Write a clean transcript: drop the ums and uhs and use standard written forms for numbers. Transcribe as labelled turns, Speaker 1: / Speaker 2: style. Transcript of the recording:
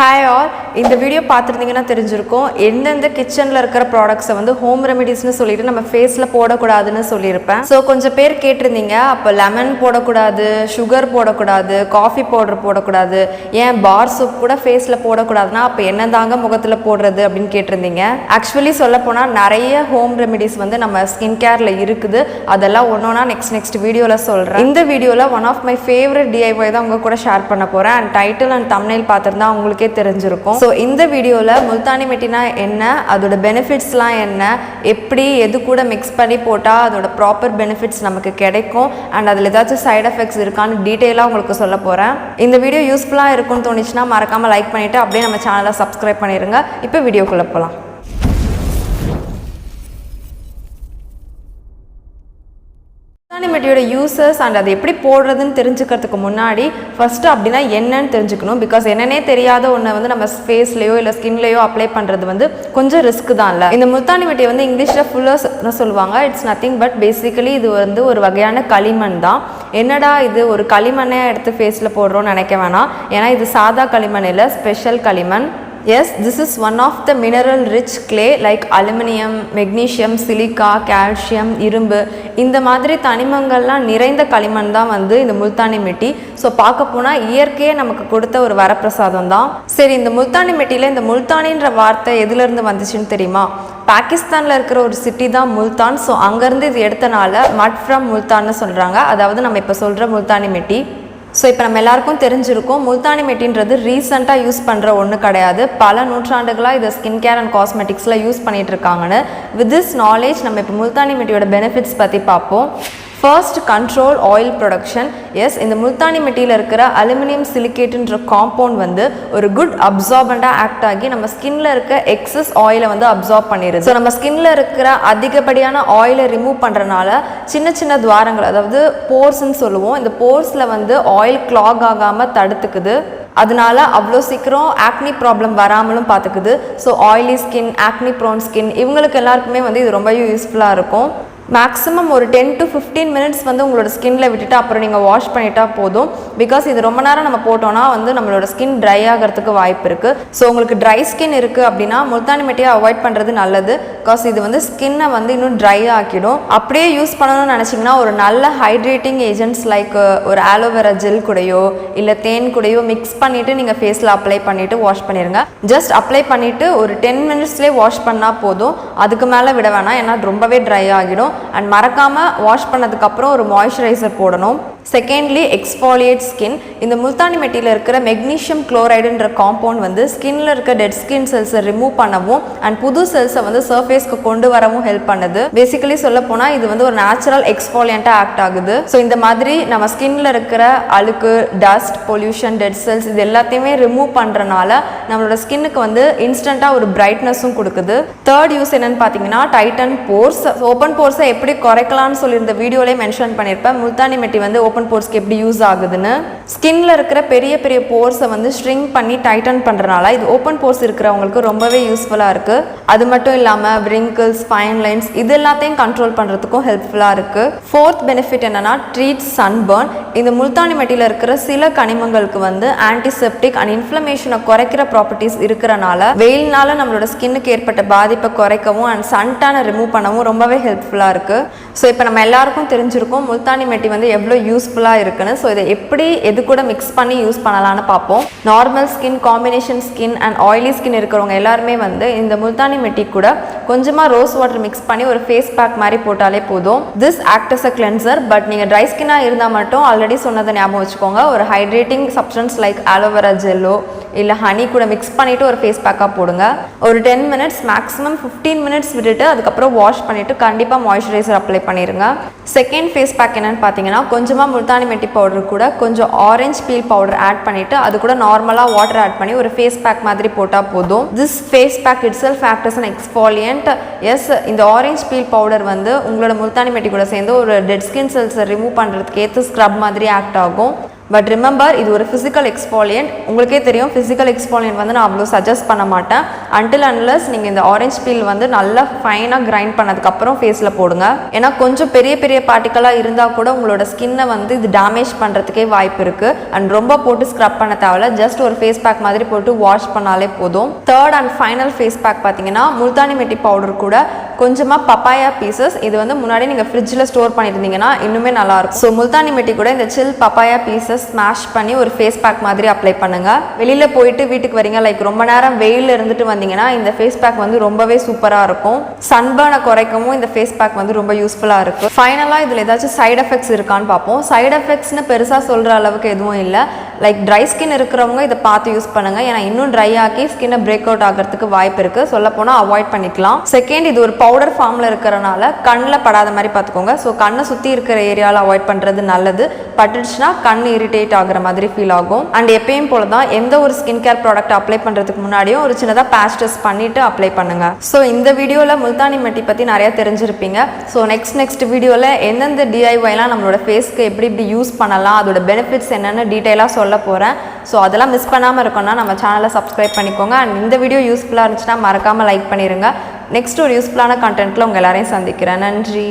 Speaker 1: Hi all, இந்த video பார்த்துருந்தீங்கன்னா தெரிஞ்சிருக்கும் எந்தெந்த கிச்சனில் இருக்கிற ப்ராடக்ட்ஸை வந்து ஹோம் ரெமிடிஸ்னு சொல்லிட்டு நம்ம ஃபேஸில் போடக்கூடாதுன்னு சொல்லியிருப்பேன். ஸோ கொஞ்சம் பேர் கேட்டிருந்தீங்க, அப்போ லெமன் போடக்கூடாது, சுகர் போடக்கூடாது, காஃபி பவுடர் போடக்கூடாது, ஏன் பார் சோப் கூட ஃபேஸில் போடக்கூடாதுன்னா அப்போ என்ன தாங்க முகத்தில் போடுறது அப்படின்னு கேட்டிருந்தீங்க. ஆக்சுவலி சொல்லப்போனால் நிறைய ஹோம் ரெமிடிஸ் வந்து நம்ம ஸ்கின் கேரில் இருக்குது. அதெல்லாம் ஒன்றா நெக்ஸ்ட் வீடியோவில் சொல்கிறேன். இந்த வீடியோவில் one of my favourite DIY தான் உங்கள் கூட ஷேர் பண்ண போகிறேன். அண்ட் டைட்டில் அண்ட் தம்ப்நெயில் பார்த்துருந்தா உங்களுக்கு தெரிஞ்சிருக்கும். ஸோ இந்த வீடியோவில் முல்தானி மிட்டினா என்ன, அதோட பெனிஃபிட்ஸ்லாம் என்ன, எப்படி எது கூட மிக்ஸ் பண்ணி போட்டால் அதோட ப்ராப்பர் பெனிஃபிட்ஸ் நமக்கு கிடைக்கும், அண்ட் அதில் ஏதாச்சும் சைட் எஃபெக்ட்ஸ் இருக்கான்னு டீட்டெயிலாக உங்களுக்கு சொல்ல போகிறேன். இந்த வீடியோ யூஸ்ஃபுல்லாக இருக்கும்னு தோணுச்சுன்னா மறக்காமல் லைக் பண்ணிவிட்டு அப்படியே நம்ம சேனலை சப்ஸ்கிரைப் பண்ணிடுங்க. இப்போ வீடியோக்குள்ளே போகலாம். முல்தானி மிட்டியோட யூசஸ் அண்ட் அதை எப்படி போடுறதுன்னு தெரிஞ்சுக்கிறதுக்கு முன்னாடி ஃபஸ்ட்டு அப்படின்னா என்னன்னு தெரிஞ்சுக்கணும். பிகாஸ் என்னன்னே தெரியாத ஒன்றை வந்து நம்ம ஃபேஸ்லேயோ இல்லை ஸ்கின்லேயோ அப்ளை பண்ணுறது வந்து கொஞ்சம் ரிஸ்க் தான். இல்லை, இந்த முல்தானி மிட்டியை வந்து இங்கிலீஷில் ஃபுல்லாக சொல்லுவாங்க. இட்ஸ் நத்திங் பட் பேசிக்கலி இது வந்து ஒரு வகையான களிமண் தான். என்னடா இது ஒரு களிமண்ணே எடுத்து ஃபேஸில் போடுறோன்னு நினைக்க வேணாம். ஏன்னா இது சாதா களிமண் இல்லை, ஸ்பெஷல் களிமண். Yes, this is one of the mineral rich clay like aluminum, magnesium, silica, calcium, இரும்பு இந்த மாதிரி தனிமங்கள்லாம் நிறைந்த களிமண் தான் வந்து இந்த முல்தானி மிட்டி. ஸோ பார்க்க போனால் இயற்கையே நமக்கு கொடுத்த ஒரு வரப்பிரசாதம் தான். சரி, இந்த முல்தானி மிட்டியில் இந்த முல்தானின்ற வார்த்தை எதுலேருந்து வந்துச்சுன்னு தெரியுமா? பாகிஸ்தானில் இருக்கிற ஒரு சிட்டி தான் முல்தான். ஸோ அங்கேருந்து இது எடுத்தனால மட் ஃப்ரம் முல்தான்னு சொல்கிறாங்க. அதாவது நம்ம இப்போ சொல்கிற முல்தானி மிட்டி. ஸோ இப்போ நம்ம எல்லாருக்கும் தெரிஞ்சிருக்கும், முல்தானி மிட்டின்றது ரீசெண்டாக யூஸ் பண்ணுற ஒன்று கிடையாது. பல நூற்றாண்டுகளாக இதை ஸ்கின் கேர் அண்ட் காஸ்மெட்டிக்ஸில் யூஸ் பண்ணிகிட்டு இருக்காங்கன்னு. வித் திஸ் நாலேஜ் நம்ம இப்போ முல்தானி மிட்டியோட பெனிஃபிட்ஸ் பற்றி பார்ப்போம். First, control oil production. Yes, இந்த முல்தானி மிட்டியில் இருக்கிற அலுமினியம் சிலிகேட்டுன்ற காம்பவுண்ட் வந்து ஒரு குட் அப்சார்பண்டாக ஆக்ட் ஆகி நம்ம ஸ்கின்ல இருக்க எக்ஸஸ் ஆயிலை வந்து அப்சார்ப் பண்ணிடுது. ஸோ நம்ம ஸ்கின்ல இருக்கிற அதிகப்படியான ஆயிலை ரிமூவ் பண்ணுறனால சின்ன சின்ன துவாரங்கள், அதாவது போர்ஸ்ன்னு சொல்லுவோம், இந்த போர்ஸில் வந்து ஆயில் கிளாக் ஆகாமல் தடுத்துக்குது. அதனால அவ்வளோ சீக்கிரம் ஆக்னி ப்ராப்ளம் வராமலும் பார்த்துக்குது. So oily skin, acne prone skin இவங்களுக்கு எல்லாருக்குமே வந்து இது ரொம்ப யூஸ்ஃபுல்லாக இருக்கும். மேக்ஸிமம் ஒரு 10 to 15 மினிட்ஸ் வந்து உங்களோட ஸ்கின்ல விட்டுட்டு அப்புறம் நீங்கள் வாஷ் பண்ணிட்டா போதும். பிகாஸ் இது ரொம்ப நேரம் நம்ம போட்டோம்னா வந்து நம்மளோட ஸ்கின் ட்ரை ஆகிறதுக்கு வாய்ப்பு இருக்குது. ஸோ உங்களுக்கு ட்ரை ஸ்கின் இருக்குது அப்படின்னா முல்தானி மிட்டியை அவாய்ட் பண்ணுறது நல்லது. பிகாஸ் இது வந்து ஸ்கின்னை வந்து இன்னும் ட்ரை ஆக்கிடும். அப்படியே யூஸ் பண்ணணும்னு நினச்சிங்கன்னா ஒரு நல்ல ஹைட்ரேட்டிங் ஏஜென்ட்ஸ் லைக் ஒரு ஆலோவேரா ஜெல் கூடயோ இல்லை தேன் கூடயோ மிக்ஸ் பண்ணிவிட்டு நீங்கள் ஃபேஸில் அப்ளை பண்ணிவிட்டு வாஷ் பண்ணிடுங்க. ஜஸ்ட் அப்ளை பண்ணிவிட்டு ஒரு 10 மினிட்ஸ்லேயே வாஷ் பண்ணால் போதும். அதுக்கு மேலே விட வேணாம், ஏன்னா ரொம்பவே ட்ரை ஆகிடும். அண்ட் மறக்காமல் வாஷ் பண்ணதுக்கப்புறம் ஒரு மாய்ஸ்சரைசர் போடணும். Secondly, exfoliate skin. இந்த முல்தானி மிட்டியில் இருக்கிற மெக்னீஷியம் குளோரைடுன்ற காம்பவுண்ட் வந்து ஸ்கின்ல இருக்க டெட் ஸ்கின் செல்ஸை ரிமூவ் பண்ணவும் அண்ட் புது செல்ஸை வந்து சர்ஃபேஸ்க்கு கொண்டு வரவும் ஹெல்ப் பண்ணுது. பேசிக்கலி சொல்ல போனால் இது வந்து ஒரு நேச்சுரல் எக்ஸ்ஃபாலியண்ட்டாக ஆக்ட் ஆகுது. ஸோ இந்த மாதிரி நம்ம ஸ்கின்ல இருக்கிற அழுக்கு, டஸ்ட், பொல்யூஷன், டெட் செல்ஸ் இது எல்லாத்தையுமே ரிமூவ் பண்ணுறனால நம்மளோட ஸ்கின்னுக்கு வந்து இன்ஸ்டண்ட்டாக ஒரு பிரைட்னஸும் கொடுக்குது. தேர்ட் யூஸ் என்னன்னு பார்த்தீங்கன்னா டைட்டன் போர்ஸ். ஓப்பன் போர்ஸை எப்படி குறைக்கலாம்னு சொல்லி இந்த வீடியோலேயே மென்ஷன் பண்ணியிருப்பேன். முல்தானி மிட்டி வந்து ஓப்பன் போர்ஸ்க்கு எப்படி யூஸ் ஆகுதுன்னு. ஸ்கின்ல இருக்கிற பெரிய பெரிய போர்ஸை வந்து ஸ்ட்ரிங் பண்ணி டைட்டன் பண்றனால இது ஓப்பன் போர்ஸ் இருக்கிறவங்களுக்கு ரொம்பவே யூஸ்ஃபுல்லா இருக்கு. அது மட்டும் இல்லாம wrinkles, ஃபைன் லைன்ஸ் இது எல்லாத்தையும் கண்ட்ரோல் பண்றதுக்கும் ஹெல்ப்ஃபுல்லா இருக்கு. ஃபோர்த் பெனிஃபிட் என்னன்னா ட்ரீட் சன்பர்ன். இந்த முல்தானி மிட்டியில் இருக்கிற சில கனிமங்களுக்கு வந்து ஆன்டிசெப்டிக் அண்ட் இன்ஃப்ளமேஷனை குறைக்கிற ப்ராப்பர்ட்டிஸ் இருக்கிறனால வெயில்னால நம்மளோட ஸ்கின்னுக்கு ஏற்பட்ட பாதிப்பை குறைக்கவும் அண்ட் சன்டானை ரிமூவ் பண்ணவும் ரொம்பவே ஹெல்ப்ஃபுல்லா இருக்கு. ஸோ இப்போ நம்ம எல்லாருக்கும் தெரிஞ்சிருக்கும் முல்தானி மிட்டி வந்து எவ்வளோ யூஸ்ஃபுல்லாக இருக்குன்னு. ஸோ இதை எப்படி எது கூட மிக்ஸ் பண்ணி யூஸ் பண்ணலான்னு பார்ப்போம். Normal skin, combination skin and oily skin இருக்கிறவங்க எல்லாருமே வந்து இந்த முல்தானி மிட்டி கூட கொஞ்சமாக ரோஸ் வாட்டர் மிக்ஸ் பண்ணி ஒரு ஃபேஸ் பேக் மாதிரி போட்டாலே போதும். This act as a cleanser. But நீங்கள் ட்ரை ஸ்கின்னாக இருந்தால் மட்டும் ஆல்ரெடி சொன்னதை ஞாபகம் வச்சுக்கோங்க, ஒரு ஹைட்ரேட்டிங் சப்ஸ்டன்ஸ் லைக் ஆலோவேரா ஜெல்லோ இல்லை ஹனி கூட மிக்ஸ் பண்ணிவிட்டு ஒரு ஃபேஸ் பேக்காக போடுங்க. ஒரு 10 மினிட்ஸ் மேக்ஸிமம் 15 மினிட்ஸ் விட்டுட்டு அதுக்கப்புறம் வாஷ் பண்ணிவிட்டு கண்டிப்பாக மாய்ஸ்சரைசர் அப்ளை பண்ணிடுங்க. செகண்ட் ஃபேஸ் பேக் என்னன்னு பார்த்தீங்கன்னா கொஞ்சமாக முல்தானி மிட்டி பவுடர் கூட கொஞ்சம் ஆரஞ்சு பீல் பவுடர் ஆட் பண்ணிவிட்டு அது கூட நார்மலாக வாட்டர் ஆட் பண்ணி ஒரு ஃபேஸ் பேக் மாதிரி போட்டால் போதும். This face pack it self act as an exfoliant. Yes, இந்த ஆரஞ்சு பீல் பவுடர் வந்து உங்களோட முல்தானி மிட்டி கூட சேர்ந்து ஒரு டெட் ஸ்கின் செல்ஸை ரிமூவ் பண்ணுறதுக்கு ஏற்ற ஸ்க்ரப் மாதிரி ஆக்ட் ஆகும். பட் ரிமெம்பர் இது ஒரு ஃபிசிக்கல் எக்ஸ்ஃபாலியன்ட். உங்களுக்கே தெரியும் ஃபிசிக்கல் எக்ஸ்ஃபாலியன்ட் வந்து நான் அவ்வளோ சஜஸ்ட் பண்ண மாட்டேன். அன்டில் அன்லஸ் நீங்கள் இந்த ஆரஞ்ச் பீல் வந்து நல்லா ஃபைனாக கிரைண்ட் பண்ணதுக்கப்புறம் ஃபேஸில் போடுங்க. ஏன்னா கொஞ்சம் பெரிய பெரிய பார்ட்டிக்கலாக இருந்தால் கூட உங்களோட ஸ்கின்னை வந்து இது டேமேஜ் பண்ணுறதுக்கே வாய்ப்பு இருக்குது. அண்ட் ரொம்ப போட்டு ஸ்க்ரப் பண்ண தேவையில்ல, ஜஸ்ட் ஒரு ஃபேஸ் பேக் மாதிரி போட்டு வாஷ் பண்ணாலே போதும். Third and final face pack பார்த்தீங்கன்னா முல்தானி மெட்டி பவுடர் கூட கொஞ்சமாக பப்பாயா பீசஸ். இது வந்து முன்னாடி நீங்கள் ஃப்ரிட்ஜில் ஸ்டோர் பண்ணியிருந்தீங்கன்னா இன்னுமே நல்லாயிருக்கும். ஸோ முல்தானி மெட்டி கூட இந்த சில் பப்பாயா பீசஸ் ஸ்மாஷ் பண்ணி ஒரு ஃபேஸ் பேக் மாதிரி அப்ளை பண்ணுங்கள். வெளியில் போயிட்டு வீட்டுக்கு வரீங்க, லைக் ரொம்ப நேரம் வெயிலில் இருந்துட்டு வந்தீங்கன்னா இந்த ஃபேஸ் பேக் வந்து ரொம்பவே சூப்பராக இருக்கும். சன்பர்னை குறைக்கவும் இந்த ஃபேஸ் பேக் வந்து ரொம்ப யூஸ்ஃபுல்லாக இருக்குது. ஃபைனலாக இதில் ஏதாச்சும் சைட் எஃபெக்ட்ஸ் இருக்கான்னு பார்ப்போம். சைட் எஃபெக்ட்ஸ்னு பெருசாக சொல்கிற அளவுக்கு எதுவும் இல்லை. லைக் ட்ரை ஸ்கின் இருக்கிறவங்க இதை பார்த்து யூஸ் பண்ணுங்கள். ஏன்னா இன்னும் ட்ரை ஆக்கி ஸ்கின்னை பிரேக் அவுட் ஆகிறதுக்கு வாய்ப்பு இருக்குது. சொல்ல போனால் அவாய்ட் பண்ணிக்கலாம். செகண்ட், இது ஒரு பவுடர் ஃபார்மில் இருக்கிறனால கண்ணில் படாத மாதிரி பார்த்துக்கோங்க. ஸோ கண்ணை சுற்றி இருக்கிற ஏரியாவில் அவாய்ட் பண்ணுறது நல்லது. பட்டுச்சுன்னா கண் இரிட்டேட் ஆகிற மாதிரி ஃபீல் ஆகும். அண்ட் எப்பயும் போல தான் எந்த ஒரு ஸ்கின் கேர் ப்ராடக்ட் அப்ளை பண்ணுறதுக்கு முன்னாடியும் ஒரு சின்னதாக பேட்ச் டெஸ்ட் பண்ணிவிட்டு அப்ளை பண்ணுங்கள். ஸோ இந்த வீடியோவில் முல்தானி மெட்டி பற்றி நிறையா தெரிஞ்சிருப்பீங்க. ஸோ நெக்ஸ்ட் வீடியோவில் எந்தெந்த டிஐஒய்லாம் நம்மளோட ஃபேஸ்க்கு எப்படி யூஸ் பண்ணலாம், அதோட பெனிஃபிட்ஸ் என்னென்னு டீட்டெயிலாக சொல்ல போகிறேன். ஸோ அதெல்லாம் மிஸ் பண்ணாமல் இருக்கணும்னா நம்ம சேனலை சப்ஸ்கிரைப் பண்ணிக்கோங்க. அண்ட் இந்த வீடியோ யூஸ்ஃபுல்லாக இருந்துச்சுன்னா மறக்காமல் லைக் பண்ணிடுங்க. நெக்ஸ்ட் ஒரு யூஸ்ஃபுல்லான கண்டென்ட்டில் உங்கள் எல்லாரையும் சந்திக்கிறேன். நன்றி.